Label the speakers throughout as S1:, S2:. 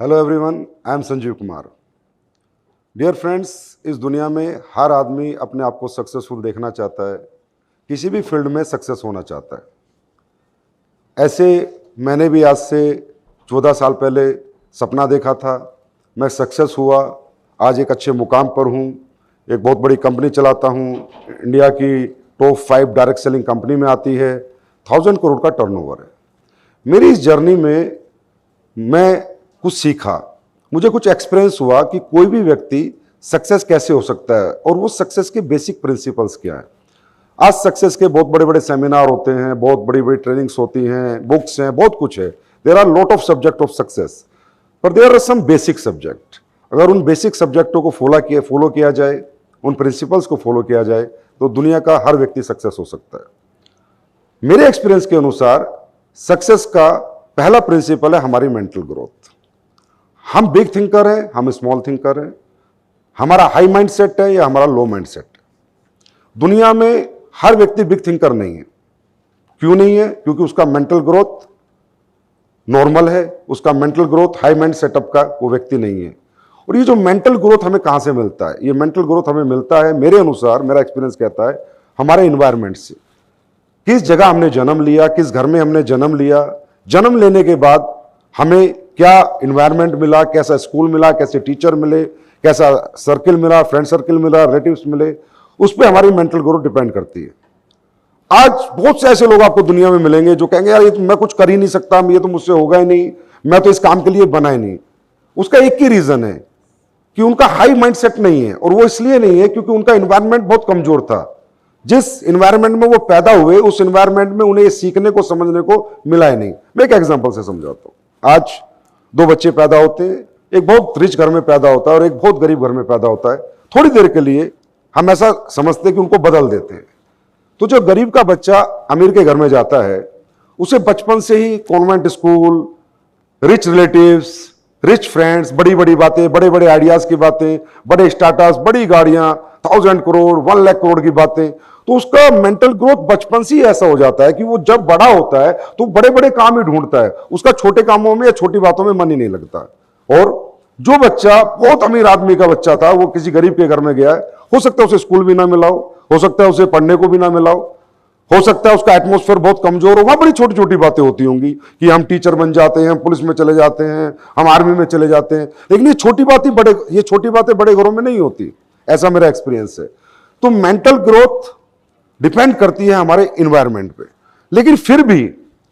S1: Hello everyone, I am Sanjeev Kumar. Dear friends, इस दुनिया में हर आदमी अपने आप को सक्सेसफुल देखना चाहता है, किसी भी फील्ड में सक्सेस होना चाहता है। ऐसे मैंने भी आज से 14 साल पहले सपना देखा था। मैं सक्सेस हुआ, आज एक अच्छे मुकाम पर हूँ, एक बहुत बड़ी कंपनी चलाता हूँ। इंडिया की टॉप 5 डायरेक्ट सेलिंग कंपनी में आती है, 1000 करोड़ का टर्नओवर है। मेरी इस जर्नी में मैं कुछ सीखा, मुझे कुछ एक्सपीरियंस हुआ कि कोई भी व्यक्ति सक्सेस कैसे हो सकता है और वो सक्सेस के बेसिक प्रिंसिपल्स क्या है। आज सक्सेस के बहुत बड़े बड़े सेमिनार होते हैं, बहुत बड़ी बड़ी ट्रेनिंग्स होती हैं, बुक्स हैं, बहुत कुछ है। There are lot of subject of success, पर there are some basic subject. अगर उन बेसिक सब्जेक्टों को फॉलो किया जाए, उन प्रिंसिपल्स को फॉलो किया जाए, तो दुनिया का हर व्यक्ति सक्सेस हो सकता है। मेरे एक्सपीरियंस के अनुसार सक्सेस का पहला प्रिंसिपल है हमारी मेंटल ग्रोथ। हम बिग थिंकर हैं, हम स्मॉल थिंकर हैं, हमारा हाई माइंड सेट है या हमारा लो माइंड सेट है। दुनिया में हर व्यक्ति बिग थिंकर नहीं है। क्यों नहीं है? क्योंकि उसका मेंटल ग्रोथ नॉर्मल है, उसका mental growth high mind setup का वो व्यक्ति नहीं है। और ये जो मेंटल ग्रोथ हमें कहां से मिलता है? ये मेंटल ग्रोथ हमें मिलता है, मेरे अनुसार, मेरा एक्सपीरियंस कहता है, हमारे इन्वायरमेंट से। किस जगह हमने जन्म लिया, किस घर में हमने जन्म लिया, जन्म लेने के बाद हमें क्या इन्वायरमेंट मिला, कैसा स्कूल मिला, कैसे टीचर मिले, कैसा सर्किल मिला, फ्रेंड सर्किल मिला, रिलेटिव्स मिले, उस पर हमारी मेंटल ग्रोथ डिपेंड करती है। आज बहुत से ऐसे लोग आपको दुनिया में मिलेंगे जो कहेंगे यार ये तो मैं कुछ कर ही नहीं सकता, ये तो मुझसे होगा ही नहीं, मैं तो इस काम के लिए बना ही नहीं। उसका एक ही रीजन है कि उनका हाई माइंड सेट नहीं है, और वो इसलिए नहीं है क्योंकि उनका इन्वायरमेंट बहुत कमजोर था। जिस इन्वायरमेंट में वो पैदा हुए, उस इन्वायरमेंट में उन्हें सीखने को, समझने को मिला ही नहीं। मैं एक एग्जांपल से समझाता हूं। आज 2 बच्चे पैदा होते हैं, एक बहुत रिच घर में पैदा होता है और एक बहुत गरीब घर में पैदा होता है। थोड़ी देर के लिए हम ऐसा समझते हैं कि उनको बदल देते हैं। तो जो गरीब का बच्चा अमीर के घर में जाता है, उसे बचपन से ही convent school, rich relatives, rich friends, बड़ी बड़ी बातें, बड़े बड़े आइडियाज की बातें, बड़े स्टार्टअप्स, बड़ी गाड़ियां, 1000 करोड़, 1 लाख करोड़ की बातें, तो उसका मेंटल ग्रोथ बचपन से ही ऐसा हो जाता है कि वो जब बड़ा होता है तो बड़े बड़े काम ही ढूंढता है, उसका छोटे कामों में या छोटी बातों में मन ही नहीं लगता। और जो बच्चा बहुत अमीर आदमी का बच्चा था, वो किसी गरीब के घर में गया है, हो सकता है उसे स्कूल भी ना मिला हो सकता है उसे पढ़ने को भी ना मिला हो सकता है उसका एटमॉस्फेयर बहुत कमजोर हो। वहां बड़ी छोटी छोटी बातें होती होंगी कि हम टीचर बन जाते हैं, हम पुलिस में चले जाते हैं, हम आर्मी में चले जाते हैं, लेकिन ये छोटी बातें बड़े घरों में नहीं होती। ऐसा मेरा एक्सपीरियंस है। तो मेंटल ग्रोथ डिपेंड करती है हमारे इन्वायरमेंट पे। लेकिन फिर भी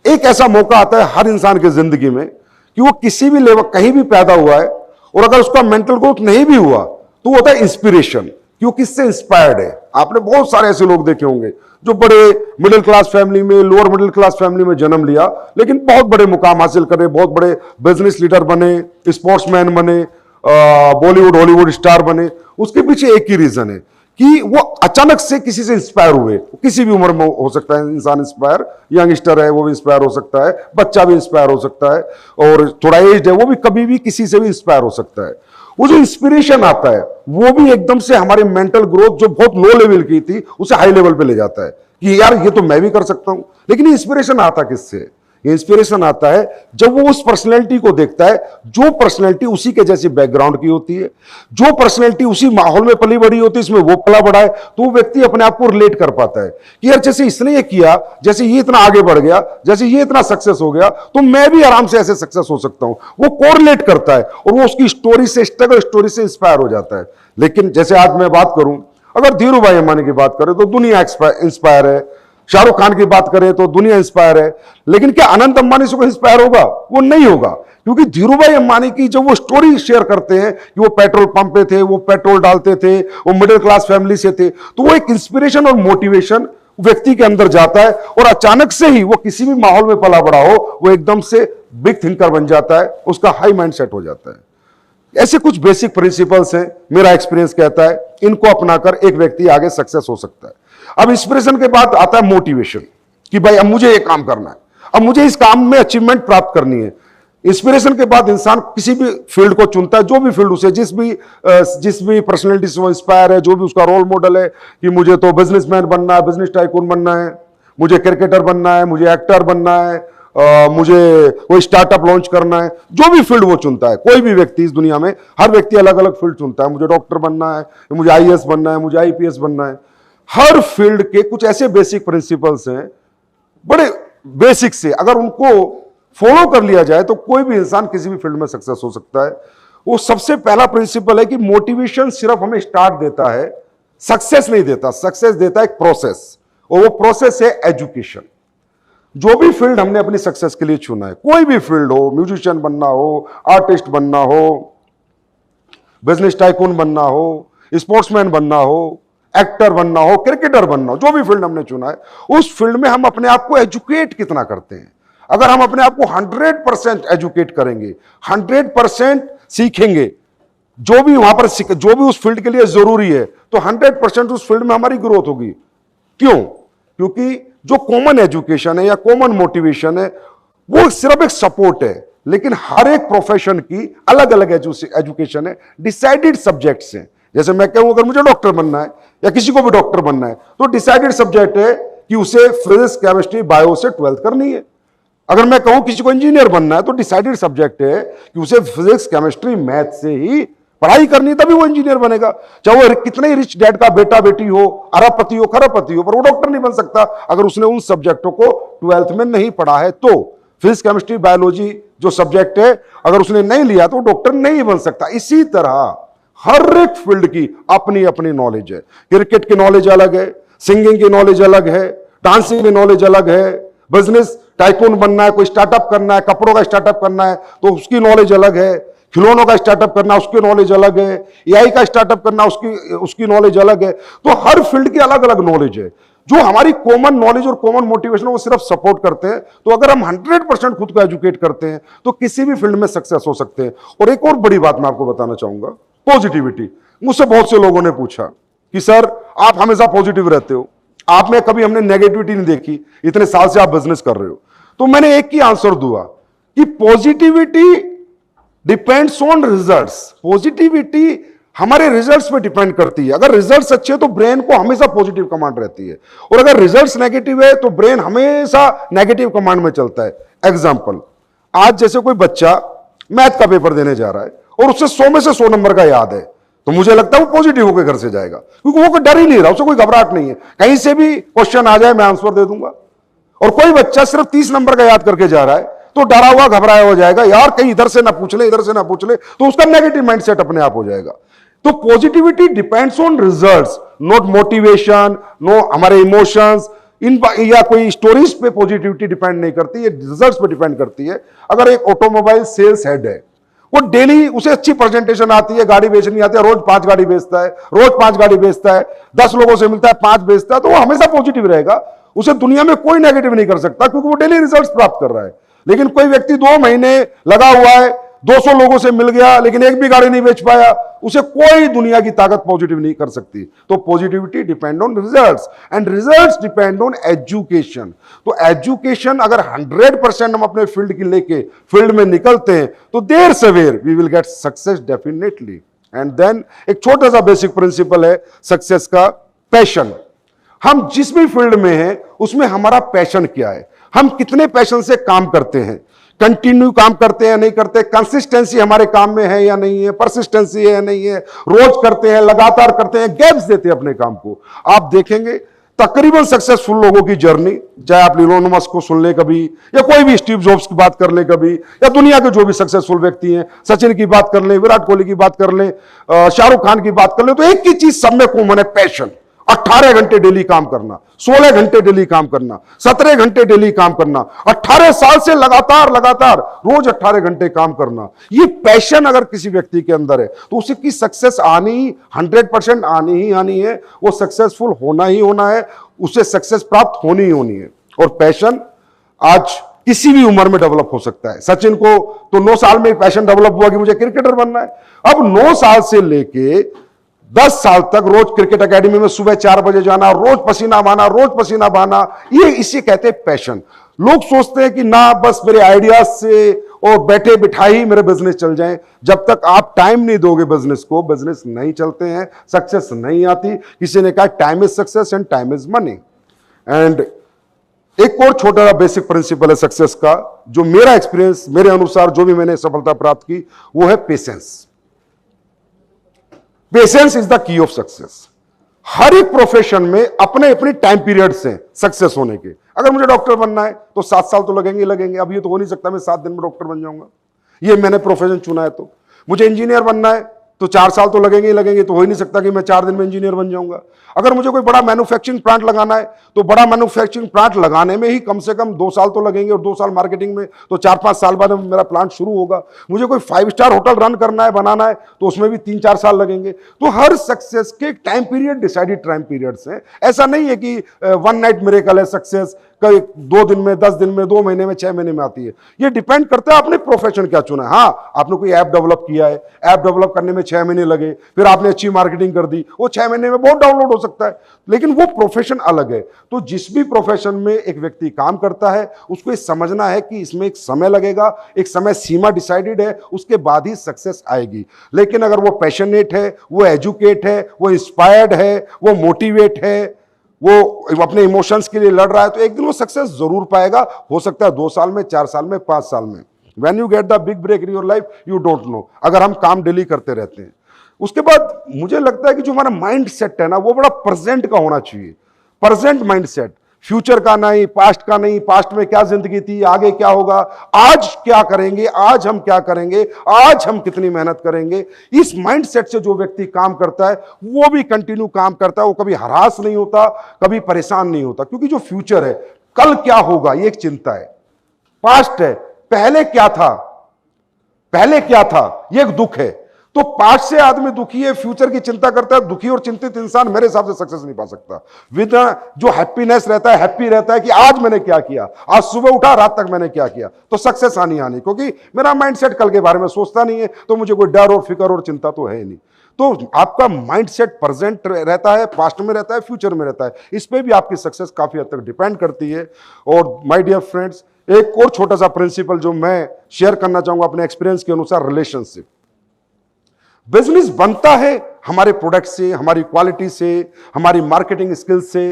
S1: एक ऐसा मौका आता है हर इंसान की जिंदगी में कि वो किसी भी लेवल, कहीं भी पैदा हुआ है, और अगर उसका मेंटल ग्रोथ नहीं भी हुआ तो वो होता है इंस्पिरेशन, कि वो किससे इंस्पायर्ड है। आपने बहुत सारे ऐसे लोग देखे होंगे जो बड़े मिडिल क्लास फैमिली में, लोअर मिडिल क्लास फैमिली में जन्म लिया, लेकिन बहुत बड़े मुकाम हासिल करे, बहुत बड़े बिजनेस लीडर बने, स्पोर्ट्समैन बने, बॉलीवुड हॉलीवुड स्टार बने। उसके पीछे एक ही रीजन है कि वो अचानक से किसी से इंस्पायर हुए। किसी भी उम्र में हो सकता है इंसान इंस्पायर, यंगस्टर है वो भी इंस्पायर हो सकता है, बच्चा भी इंस्पायर हो सकता है, और थोड़ा एज्ड है वो भी कभी भी किसी से भी इंस्पायर हो सकता है। वो जो इंस्पिरेशन आता है वो भी एकदम से हमारी मेंटल ग्रोथ जो बहुत लो लेवल की थी उसे हाई लेवल पे ले जाता है कि यार ये तो मैं भी कर सकता हूं। लेकिन इंस्पिरेशन आता किससे? इंस्पिरेशन आता है जब वो उस पर्सनैलिटी को देखता है जो पर्सनैलिटी उसी के जैसी बैकग्राउंड की होती है, जो पर्सनैलिटी उसी माहौल में पली बड़ी होती है, इसमें वो पला बड़ा है, तो वो व्यक्ति अपने आप को रिलेट कर पाता है कि यार जैसे इसने ये किया, जैसे ये इतना आगे बढ़ गया, जैसे ये इतना सक्सेस हो गया, तो मैं भी आराम से ऐसे सक्सेस हो सकता हूं। वो कोरिलेट करता है और वो उसकी स्टोरी से, स्ट्रगल स्टोरी से इंस्पायर हो जाता है। लेकिन जैसे आज मैं बात करूं, अगर धीरू भाई अंबानी की बात करें तो दुनिया इंस्पायर है, शाहरुख खान की बात करें तो दुनिया इंस्पायर है, लेकिन क्या अनंत अंबानी से कोई इंस्पायर होगा? वो नहीं होगा, क्योंकि धीरूभाई अंबानी की जब वो स्टोरी शेयर करते हैं कि वो पेट्रोल पंप पे थे, वो पेट्रोल डालते थे, वो मिडिल क्लास फैमिली से थे, तो वो एक इंस्पिरेशन और मोटिवेशन व्यक्ति के अंदर जाता है, और अचानक से ही वो किसी भी माहौल में पला बड़ा हो, वो एकदम से बिग थिंकर बन जाता है, उसका हाई माइंड सेट हो जाता है। ऐसे कुछ बेसिक प्रिंसिपल्स हैं, मेरा एक्सपीरियंस कहता है इनको अपनाकर एक व्यक्ति आगे सक्सेस हो सकता है। अब इंस्पिरेशन के बाद आता है मोटिवेशन, कि भाई अब मुझे ये काम करना है, अब मुझे इस काम में अचीवमेंट प्राप्त करनी है। इंस्पिरेशन के बाद इंसान किसी भी फील्ड को चुनता है, जो भी फील्ड उसे, जिस भी पर्सनैलिटी से वो इंस्पायर है, जो भी उसका रोल मॉडल है, कि मुझे तो बिजनेसमैन बनना है, बिजनेस टाइकून बनना है, मुझे क्रिकेटर बनना है, मुझे एक्टर बनना है, मुझे कोई स्टार्टअप लॉन्च करना है, जो भी फील्ड वो चुनता है, कोई भी व्यक्ति इस दुनिया में, हर व्यक्ति अलग अलग फील्ड चुनता है। मुझे डॉक्टर बनना है, मुझे आईएएस बनना है, मुझे आईपीएस बनना है। हर फील्ड के कुछ ऐसे बेसिक प्रिंसिपल्स हैं, बड़े बेसिक से, अगर उनको फॉलो कर लिया जाए तो कोई भी इंसान किसी भी फील्ड में सक्सेस हो सकता है। वो सबसे पहला प्रिंसिपल है कि मोटिवेशन सिर्फ हमें स्टार्ट देता है, सक्सेस नहीं देता। सक्सेस देता है एक प्रोसेस, और वो प्रोसेस है एजुकेशन। जो भी फील्ड हमने अपनी सक्सेस के लिए चुना है, कोई भी फील्ड हो, म्यूजिशियन बनना हो, आर्टिस्ट बनना हो, बिजनेस टाइकून बनना हो, स्पोर्ट्समैन बनना हो, एक्टर बनना हो, क्रिकेटर बनना हो, जो भी फील्ड हमने चुना है, उस फील्ड में हम अपने आप को एजुकेट कितना करते हैं। अगर हम अपने आप को 100% एजुकेट करेंगे, 100% सीखेंगे, जो भी वहां पर जो भी उस फील्ड के लिए जरूरी है, तो 100% उस फील्ड में हमारी ग्रोथ होगी। क्यों? क्योंकि जो कॉमन एजुकेशन है या कॉमन मोटिवेशन है, वो सिर्फ एक सपोर्ट है, लेकिन हर एक प्रोफेशन की अलग अलग एजुकेशन है, डिसाइडेड सब्जेक्ट्स हैं। जैसे मैं कहूं, अगर मुझे डॉक्टर बनना है या किसी को भी डॉक्टर बनना है, तो डिसाइडेड सब्जेक्ट है कि उसे फिजिक्स, केमिस्ट्री, बायो से 12th करनी है। अगर मैं कहूं किसी को इंजीनियर बनना है, तो डिसाइडेड सब्जेक्ट है कि उसे फिजिक्स, केमिस्ट्री, मैथ से ही पढ़ाई करनी, तभी वो इंजीनियर बनेगा। चाहे वो कितने ही रिच डैड का बेटा बेटी हो, अरबपति हो, खरबपति हो, पर वो डॉक्टर नहीं बन सकता अगर उसने उन सब्जेक्टों को 12th में नहीं पढ़ा है। तो फिजिक्स, केमिस्ट्री, बायोलॉजी जो सब्जेक्ट है, अगर उसने नहीं लिया तो डॉक्टर नहीं बन सकता। इसी तरह हर एक फील्ड की अपनी अपनी नॉलेज है। क्रिकेट की नॉलेज अलग है, सिंगिंग की नॉलेज अलग है, डांसिंग की नॉलेज अलग है, बिजनेस टाइकून बनना है, कोई स्टार्टअप करना है, कपड़ों का स्टार्टअप करना है तो उसकी नॉलेज अलग है, खिलौनों का स्टार्टअप करना उसकी नॉलेज अलग है, एआई का स्टार्टअप करना उसकी नॉलेज अलग है। तो हर फील्ड की अलग अलग नॉलेज है। जो हमारी कॉमन नॉलेज और कॉमन मोटिवेशन वो सिर्फ सपोर्ट करते हैं। तो अगर हम 100% खुद को एजुकेट करते हैं तो किसी भी फील्ड में सक्सेस हो सकते हैं। और एक और बड़ी बात मैं आपको बताना चाहूंगा, पॉजिटिविटी। मुझसे बहुत से लोगों ने पूछा कि सर आप हमेशा पॉजिटिव रहते हो, आप में कभी हमने नेगेटिविटी नहीं देखी, इतने साल से आप बिजनेस कर रहे हो। तो मैंने एक ही आंसर दिया कि positivity depends on results. Positivity हमारे रिजल्ट्स पे डिपेंड करती है। अगर रिजल्ट्स अच्छे तो ब्रेन को हमेशा पॉजिटिव कमांड रहती है, और अगर रिजल्ट्स नेगेटिव है तो ब्रेन हमेशा नेगेटिव कमांड में चलता है। एग्जांपल, आज जैसे कोई बच्चा मैथ का पेपर देने जा रहा है और उससे 100 में से 100 नंबर का याद है, तो मुझे लगता है वो पॉजिटिव होकर घर से जाएगा, क्योंकि वो कोई डर ही नहीं रहा, उसे कोई घबराहट नहीं है, कहीं से भी क्वेश्चन आ जाए मैं आंसर दे दूंगा। और कोई बच्चा सिर्फ 30 नंबर का याद करके जा रहा है तो डरा हुआ घबराया हो जाएगा, यार कहीं इधर से ना पूछ ले, इधर से ना पूछ ले, तो उसका नेगेटिव माइंडसेट अपने आप हो जाएगा। तो positivity depends on results, not motivation, no हमारे इमोशंस इन या कोई स्टोरीज पे पॉजिटिविटी डिपेंड नहीं करती, ये रिजल्ट्स पे डिपेंड करती है। अगर एक ऑटोमोबाइल सेल्स हेड है, वो डेली उसे अच्छी प्रेजेंटेशन आती है, गाड़ी बेचनी आती है, रोज 5 गाड़ी बेचता है, रोज 5 गाड़ी बेचता है, 10 लोगों से मिलता है, 5 बेचता है, तो वो हमेशा पॉजिटिव रहेगा। उसे दुनिया में कोई नेगेटिव नहीं कर सकता, क्योंकि वो डेली रिजल्ट्स प्राप्त कर रहा है। लेकिन कोई व्यक्ति 2 महीने लगा हुआ है, 200 लोगों से मिल गया, लेकिन एक भी गाड़ी नहीं बेच पाया, उसे कोई दुनिया की ताकत पॉजिटिव नहीं कर सकती। तो positivity depend on results and results depend on education. तो एजुकेशन अगर 100% हम अपने फील्ड की लेके फील्ड में निकलते हैं तो देर सवेर we will get success definitely. And then एक छोटा सा बेसिक प्रिंसिपल है सक्सेस का, पैशन। हम जिस भी फील्ड में हैं उसमें हमारा पैशन क्या है, हम कितने पैशन से काम करते हैं, कंटिन्यू काम करते हैं नहीं करते, कंसिस्टेंसी हमारे काम में है या नहीं है, परसिस्टेंसी है या नहीं है, रोज करते हैं, लगातार करते हैं, गैप्स देते हैं अपने काम को। आप देखेंगे तकरीबन सक्सेसफुल लोगों की जर्नी, चाहे आप इलोन मस्क को सुन ले कभी, या कोई भी स्टीव जॉब्स की बात कर ले कभी, या दुनिया के जो भी सक्सेसफुल व्यक्ति हैं, सचिन की बात कर ले, विराट कोहली की बात कर ले, शाहरुख खान की बात कर ले, तो एक ही चीज सब में कॉमन है, पैशन। 18 घंटे डेली काम करना, 16 घंटे डेली काम करना, 17 घंटे डेली काम करना, 18 साल से लगातार रोज 18 घंटे काम करना। ये पैशन अगर किसी व्यक्ति के अंदर है तो उसकी सक्सेस आनी 100% आनी है, वो सक्सेसफुल होना ही होना है, उससे सक्सेस प्राप्त होनी ही होनी है। और पैशन आज किसी भी उम्र में डेवलप हो सकता है। सचिन को तो 9 साल में पैशन डेवलप हुआ कि मुझे क्रिकेटर बनना है। अब 9 साल से लेके 10 साल तक रोज क्रिकेट एकेडमी में सुबह 4 बजे जाना, रोज पसीना बहाना, ये इसे कहते हैं पैशन। लोग सोचते हैं कि ना बस मेरे आइडियाज से और बैठे बिठाई मेरे बिजनेस चल जाएं। जब तक आप टाइम नहीं दोगे बिजनेस को, बिजनेस नहीं चलते हैं, सक्सेस नहीं आती। किसी ने कहा time is success and time is money. And एक और छोटा बेसिक प्रिंसिपल है सक्सेस का, जो मेरा एक्सपीरियंस, मेरे अनुसार जो भी मैंने सफलता प्राप्त की, वो है patience. Patience is the key of success. हर एक प्रोफेशन में अपने अपने टाइम पीरियड्स हैं सक्सेस होने के। अगर मुझे डॉक्टर बनना है तो 7 साल तो लगेंगे लगेंगे। अब ये तो हो नहीं सकता मैं 7 दिन में डॉक्टर बन जाऊंगा, ये मैंने प्रोफेशन चुना है। तो मुझे इंजीनियर बनना है तो 4 साल तो लगेंगे ही लगेंगे, तो हो ही नहीं सकता कि मैं 4 दिन में इंजीनियर बन जाऊंगा। अगर मुझे कोई बड़ा मैन्युफैक्चरिंग प्लांट लगाना है तो बड़ा मैन्युफैक्चरिंग प्लांट लगाने में ही कम से कम 2 साल तो लगेंगे, और 2 साल मार्केटिंग में, तो 4-5 साल बाद मेरा प्लांट शुरू होगा। मुझे कोई 5 स्टार होटल रन करना है, बनाना है, तो उसमें भी 3-4 साल लगेंगे। तो हर सक्सेस के time period, decided time periods हैं। ऐसा नहीं है कि वन नाइट मिरेकल है सक्सेस, कई 2 दिन में, 10 दिन में, 2 महीने में, 6 महीने में आती है। ये डिपेंड करता है आपने प्रोफेशन क्या चुना है। हाँ, आपने कोई ऐप डेवलप किया है, ऐप डेवलप करने में 6 महीने लगे, फिर आपने अच्छी मार्केटिंग कर दी, वो 6 महीने में बहुत डाउनलोड हो सकता है, लेकिन वो प्रोफेशन अलग है। तो जिस भी प्रोफेशन में एक व्यक्ति काम करता है, उसको ये समझना है कि इसमें एक समय लगेगा, एक समय सीमा डिसाइडेड है, उसके बाद ही सक्सेस आएगी। लेकिन अगर वो पैशनेट है, वो एजुकेट है, वो इंस्पायर्ड है, वो मोटिवेट है, वो अपने इमोशंस के लिए लड़ रहा है, तो एक दिन वो सक्सेस जरूर पाएगा। हो सकता है 2 साल में, 4 साल में, 5 साल में। When you get the big break in your life, you don't know, अगर हम काम डेली करते रहते हैं। उसके बाद मुझे लगता है कि जो हमारा माइंड सेट है ना, वो बड़ा प्रेजेंट का होना चाहिए। प्रेजेंट माइंड सेट, फ्यूचर का नहीं, पास्ट का नहीं, पास्ट में क्या जिंदगी थी, आगे क्या होगा, आज क्या करेंगे, आज हम क्या करेंगे, आज हम कितनी मेहनत करेंगे। इस माइंडसेट से जो व्यक्ति काम करता है, वो भी कंटिन्यू काम करता है, वो कभी हरास नहीं होता, कभी परेशान नहीं होता। क्योंकि जो फ्यूचर है, कल क्या होगा, ये एक चिंता है। पास्ट है, पहले क्या था, पहले क्या था, ये एक दुख है। तो पास्ट से आदमी दुखी है, फ्यूचर की चिंता करता है, दुखी और चिंतित इंसान मेरे हिसाब से सक्सेस नहीं पा सकता। विद जो हैप्पीनेस रहता है, हैप्पी रहता है कि आज मैंने क्या किया, आज सुबह उठा, रात तक मैंने क्या किया, तो सक्सेस आनी, क्योंकि मेरा माइंडसेट कल के बारे में सोचता नहीं है, तो मुझे कोई डर और फिक्र और चिंता तो है ही नहीं। तो आपका माइंडसेट प्रेजेंट रहता है, पास्ट में रहता है, फ्यूचर में रहता है, इस पे भी आपकी सक्सेस काफी हद तक डिपेंड करती है। और माय डियर फ्रेंड्स, एक और छोटा सा प्रिंसिपल जो मैं शेयर करना चाहूंगा अपने एक्सपीरियंस के अनुसार, रिलेशनशिप। बिजनेस बनता है हमारे प्रोडक्ट से, हमारी क्वालिटी से, हमारी मार्केटिंग स्किल्स से,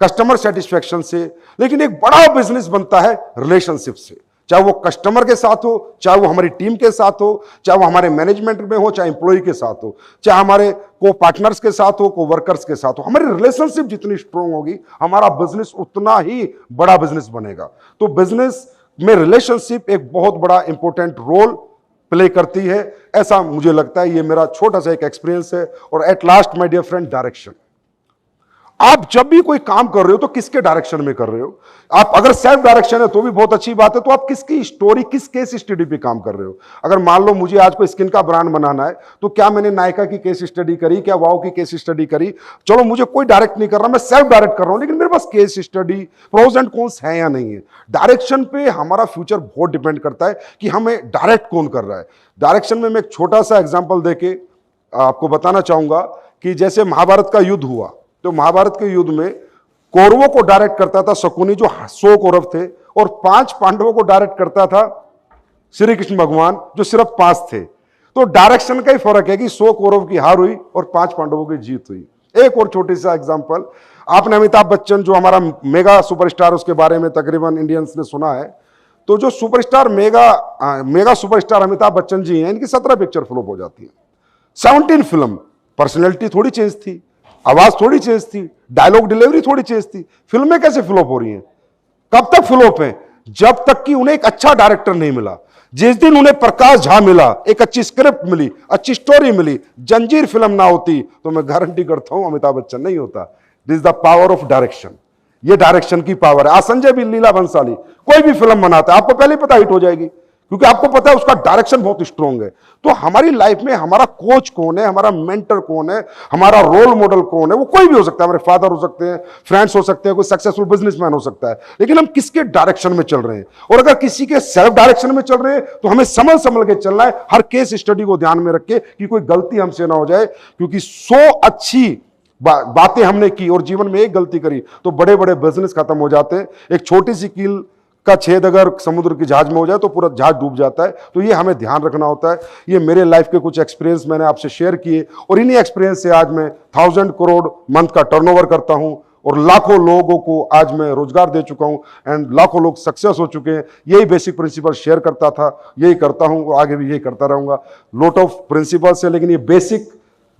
S1: कस्टमर सेटिस्फेक्शन से, लेकिन एक बड़ा बिजनेस बनता है रिलेशनशिप से। चाहे वो कस्टमर के साथ हो, चाहे वो हमारी टीम के साथ हो, चाहे वो हमारे मैनेजमेंट में हो, चाहे एम्प्लॉय के साथ हो, चाहे हमारे को पार्टनर्स के साथ हो, को वर्कर्स के साथ हो। हमारी रिलेशनशिप जितनी स्ट्रांग होगी, हमारा बिजनेस उतना ही बड़ा बिजनेस बनेगा। तो बिजनेस में रिलेशनशिप एक बहुत बड़ा इंपॉर्टेंट रोल प्ले करती है, ऐसा मुझे लगता है। ये मेरा छोटा सा एक एक्सपीरियंस है। और at last my dear friend, direction. आप जब भी कोई काम कर रहे हो तो किसके डायरेक्शन में कर रहे हो? आप अगर सेल्फ डायरेक्शन है तो भी बहुत अच्छी बात है, तो आप किसकी स्टोरी, किस केस स्टडी पे काम कर रहे हो? अगर मान लो मुझे आज कोई स्किन का ब्रांड बनाना है, तो क्या मैंने नायका की केस स्टडी करी, क्या वाओ की केस स्टडी करी? चलो, मुझे कोई डायरेक्ट नहीं कर रहा, मैं सेल्फ डायरेक्ट कर रहा हूं, लेकिन मेरे पास case study, pros and cons है या नहीं है। डायरेक्शन पे हमारा फ्यूचर बहुत डिपेंड करता है कि हमें डायरेक्ट कौन कर रहा है। डायरेक्शन में मैं एक छोटा सा एग्जाम्पल देके आपको बताना चाहूंगा कि जैसे महाभारत का युद्ध हुआ, तो महाभारत के युद्ध में कौरवों को डायरेक्ट करता था शकुनी, जो 100 कौरव थे, और 5 पांडवों को डायरेक्ट करता था श्री कृष्ण भगवान, जो सिर्फ 5 थे। तो डायरेक्शन का ही फर्क है कि 100 कौरव की हार हुई और 5 पांडवों की जीत हुई। एक और छोटी सा एग्जांपल, आपने अमिताभ बच्चन, जो हमारा मेगा सुपरस्टार, उसके बारे में तकरीबन इंडियंस ने सुना है। तो जो superstar mega superstar Amitabh Bachchan ji हैं, इनकी 17 पिक्चर फ्लॉप हो जाती है, 17 फिल्म। पर्सनैलिटी थोड़ी चेंज थी, आवाज थोड़ी चेंज थी, डायलॉग डिलीवरी थोड़ी चेंज थी, फिल्में कैसे फ्लॉप हो रही हैं? कब तक फ्लॉप हैं? जब तक कि उन्हें एक अच्छा डायरेक्टर नहीं मिला। जिस दिन उन्हें प्रकाश झा मिला, एक अच्छी स्क्रिप्ट मिली, अच्छी स्टोरी मिली, जंजीर फिल्म ना होती, तो मैं गारंटी करता हूं अमिताभ बच्चन नहीं होता। This is the power of direction. ये डायरेक्शन की पावर है। आज संजय भी, लीला भंसाली, कोई भी फिल्म बनाता है, आपको पहले ही पता हिट हो जाएगी, क्योंकि आपको पता है उसका डायरेक्शन बहुत स्ट्रांग है। तो हमारी लाइफ में हमारा कोच कौन है, हमारा मेंटर कौन है, हमारा रोल मॉडल कौन है? वो कोई भी हो सकता है, हमारे फादर हो सकते हैं, फ्रेंड्स हो सकते हैं, कोई सक्सेसफुल बिजनेसमैन हो सकता है, लेकिन हम किसके डायरेक्शन में चल रहे हैं? और अगर किसी के सेल्फ डायरेक्शन में चल रहे हैं, तो हमें संभल संभल के चलना है, हर केस स्टडी को ध्यान में रख के कि कोई गलती हमसे ना हो जाए। क्योंकि 100 अच्छी बातें हमने की और जीवन में एक गलती करी तो बड़े बड़े बिजनेस खत्म हो जाते हैं। एक छोटी सी कील का छेद अगर समुद्र की जहाज में हो जाए तो पूरा जहाज डूब जाता है। तो ये हमें ध्यान रखना होता है। ये मेरे लाइफ के कुछ एक्सपीरियंस मैंने आपसे शेयर किए, और इन्हीं एक्सपीरियंस से आज मैं 1000 करोड़ मंथ का टर्नओवर करता हूं, और लाखों लोगों को आज मैं रोजगार दे चुका हूं एंड लाखों लोग सक्सेस हो चुके हैं। यही बेसिक प्रिंसिपल शेयर करता था, यही करता हूं और आगे भी यही करता रहूंगा। लॉट ऑफ प्रिंसिपल्स है, लेकिन ये बेसिक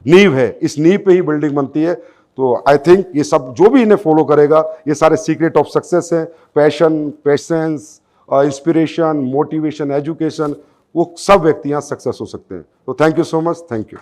S1: नींव है, इस नींव पे ही बिल्डिंग बनती है। तो आई थिंक ये सब जो भी इन्हें फॉलो करेगा, ये सारे सीक्रेट ऑफ सक्सेस है। Passion, patience, inspiration, motivation, education, वो सब व्यक्ति यहाँ सक्सेस हो सकते हैं। तो thank you so much, thank you.